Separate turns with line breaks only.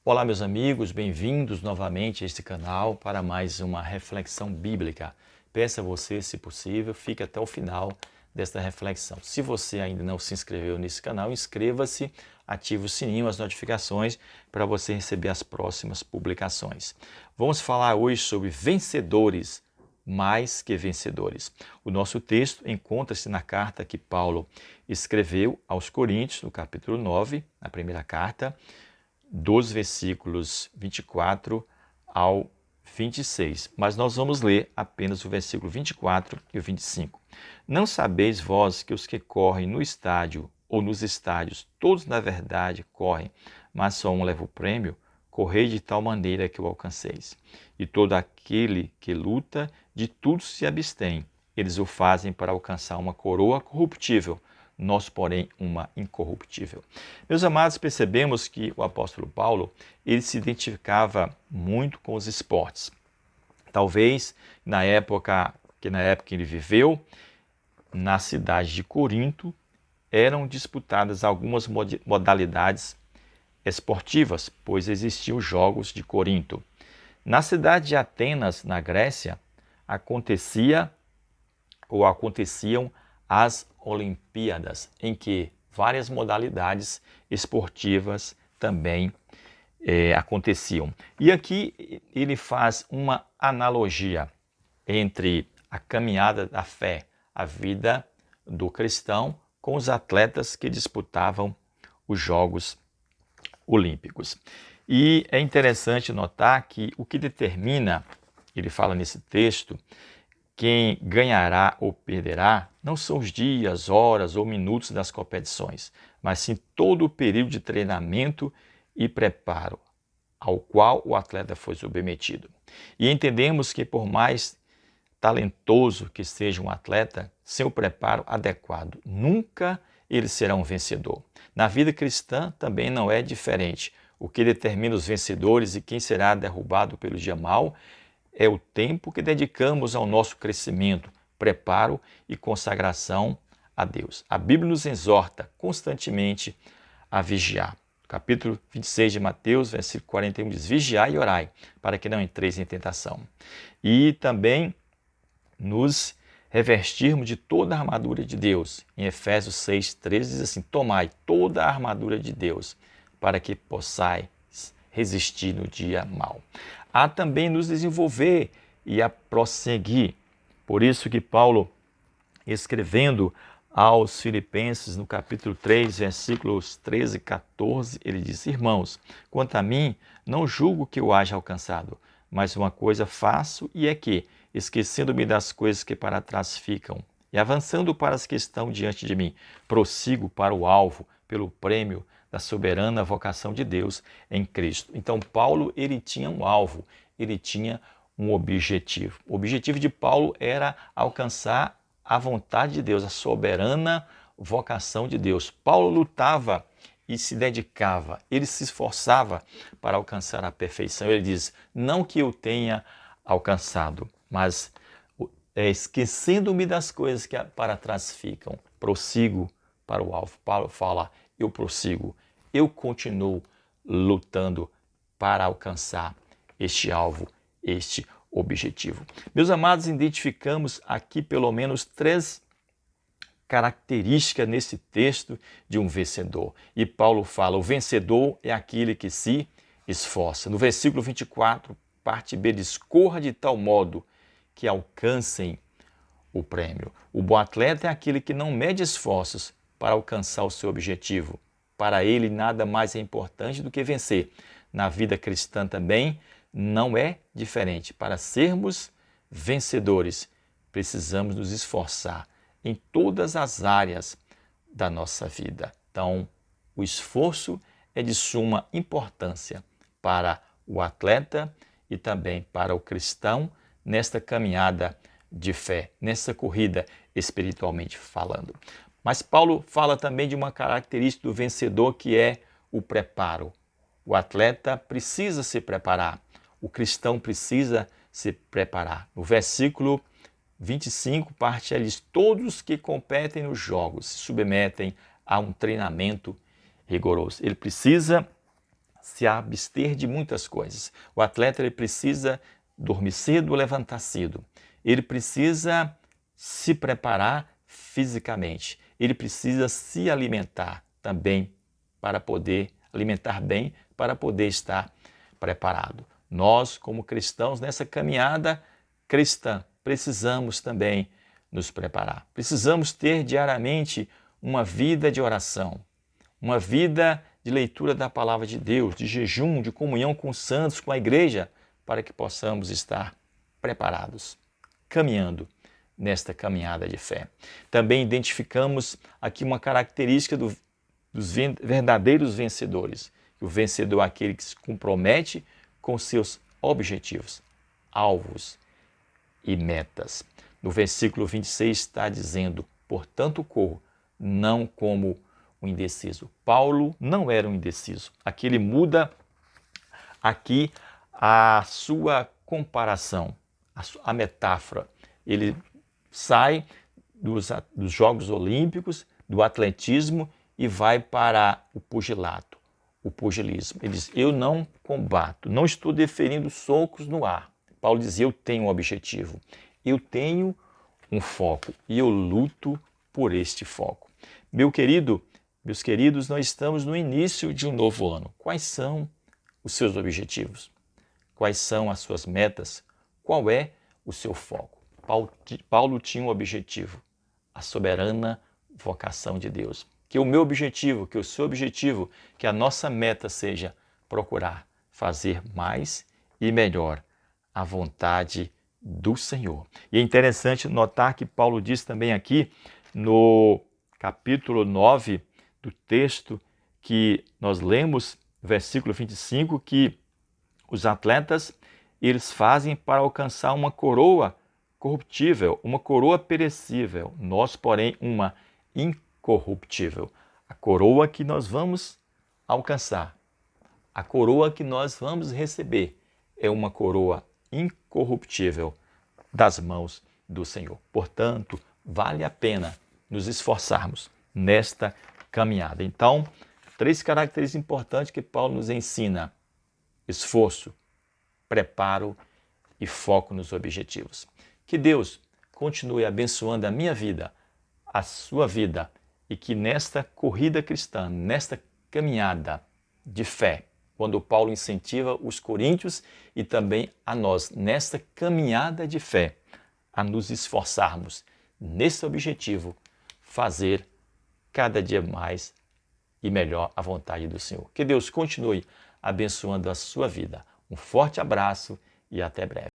Olá, meus amigos, bem-vindos novamente a este canal para mais uma reflexão bíblica. Peço a você, se possível, fique até o final desta reflexão. Se você ainda não se inscreveu nesse canal, inscreva-se, ative o sininho, as notificações para você receber as próximas publicações. Vamos falar hoje sobre vencedores, mais que vencedores. O nosso texto encontra-se na carta que Paulo escreveu aos Coríntios, no capítulo 9, na primeira carta, dos versículos 24 ao 26. Mas nós vamos ler apenas o versículo 24 e o 25. Não sabeis vós que os que correm no estádio ou nos estádios, todos na verdade correm, mas só um leva o prêmio? Correi de tal maneira que o alcanceis. E todo aquele que luta, de tudo se abstém. Eles o fazem para alcançar uma coroa corruptível, nós, porém, uma incorruptível. Meus amados, percebemos que o apóstolo Paulo, ele se identificava muito com os esportes. Talvez, na época que ele viveu, na cidade de Corinto, eram disputadas algumas modalidades esportivas, pois existiam os Jogos de Corinto. Na cidade de Atenas, na Grécia, aconteciam as Olimpíadas, em que várias modalidades esportivas também aconteciam. E aqui ele faz uma analogia entre a caminhada da fé, a vida do cristão, com os atletas que disputavam os Jogos Olímpicos. E é interessante notar que o que determina, ele fala nesse texto, quem ganhará ou perderá não são os dias, horas ou minutos das competições, mas sim todo o período de treinamento e preparo ao qual o atleta foi submetido. E entendemos que por mais talentoso que seja um atleta, sem o preparo adequado, nunca ele será um vencedor. Na vida cristã também não é diferente. O que determina os vencedores e quem será derrubado pelo dia mau é o tempo que dedicamos ao nosso crescimento, preparo e consagração a Deus. A Bíblia nos exorta constantemente a vigiar. Capítulo 26 de Mateus, versículo 41 diz: vigiai e orai, para que não entreis em tentação. E também nos revestirmos de toda a armadura de Deus. Em Efésios 6:13 diz assim: tomai toda a armadura de Deus, para que possais resistir no dia mau. Há também nos desenvolver e a prosseguir. Por isso que Paulo, escrevendo aos Filipenses, no capítulo 3, versículos 13 e 14, ele diz: irmãos, quanto a mim, não julgo que eu haja alcançado, mas uma coisa faço, e é que, esquecendo-me das coisas que para trás ficam, e avançando para as que estão diante de mim, prossigo para o alvo, pelo prêmio da soberana vocação de Deus em Cristo. Então, Paulo, ele tinha um alvo, ele tinha um objetivo. O objetivo de Paulo era alcançar a vontade de Deus, a soberana vocação de Deus. Paulo lutava e se dedicava, ele se esforçava para alcançar a perfeição. Ele diz: não que eu tenha alcançado, mas esquecendo-me das coisas que para trás ficam, prossigo para o alvo. Paulo fala: eu prossigo, eu continuo lutando para alcançar este alvo, este objetivo. Meus amados, identificamos aqui pelo menos 3 características nesse texto de um vencedor. E Paulo fala: o vencedor é aquele que se esforça. No versículo 24, parte B diz: corra de tal modo que alcancem o prêmio. O bom atleta é aquele que não mede esforços para alcançar o seu objetivo. Para ele, nada mais é importante do que vencer. Na vida cristã também não é diferente. Para sermos vencedores, precisamos nos esforçar em todas as áreas da nossa vida. Então, o esforço é de suma importância para o atleta e também para o cristão nesta caminhada de fé, nessa corrida espiritualmente falando. Mas Paulo fala também de uma característica do vencedor, que é o preparo. O atleta precisa se preparar, o cristão precisa se preparar. No versículo 25, parte ele diz: todos que competem nos jogos se submetem a um treinamento rigoroso. Ele precisa se abster de muitas coisas. O atleta ele precisa dormir cedo ou levantar cedo. Ele precisa se preparar fisicamente. Ele precisa se alimentar também para poder alimentar bem, para poder estar preparado. Nós, como cristãos, nessa caminhada cristã, precisamos também nos preparar. Precisamos ter diariamente uma vida de oração, uma vida de leitura da palavra de Deus, de jejum, de comunhão com os santos, com a igreja, para que possamos estar preparados, caminhando nesta caminhada de fé. Também identificamos aqui uma característica dos verdadeiros vencedores. O vencedor é aquele que se compromete com seus objetivos, alvos e metas. No versículo 26 está dizendo, portanto corro, não como um indeciso. Paulo não era um indeciso. Aqui ele muda aqui a sua comparação, a metáfora. Ele sai dos Jogos Olímpicos, do atletismo e vai para o pugilato, o pugilismo. Ele diz, eu não combato, não estou deferindo socos no ar. Paulo diz, eu tenho um objetivo, eu tenho um foco e eu luto por este foco. Meus queridos, nós estamos no início de um novo ano. Quais são os seus objetivos? Quais são as suas metas? Qual é o seu foco? Paulo tinha um objetivo, a soberana vocação de Deus. Que o meu objetivo, que o seu objetivo, que a nossa meta seja procurar fazer mais e melhor a vontade do Senhor. E é interessante notar que Paulo diz também aqui no capítulo 9 do texto que nós lemos, versículo 25, que os atletas eles fazem para alcançar uma coroa corruptível, uma coroa perecível. Nós, porém, uma incorruptível. A coroa que nós vamos alcançar, a coroa que nós vamos receber é uma coroa incorruptível das mãos do Senhor. Portanto, vale a pena nos esforçarmos nesta caminhada. Então, 3 características importantes que Paulo nos ensina: esforço, preparo e foco nos objetivos. Que Deus continue abençoando a minha vida, a sua vida, e que nesta corrida cristã, nesta caminhada de fé, quando Paulo incentiva os coríntios e também a nós, nesta caminhada de fé, a nos esforçarmos nesse objetivo, fazer cada dia mais e melhor a vontade do Senhor. Que Deus continue abençoando a sua vida. Um forte abraço e até breve.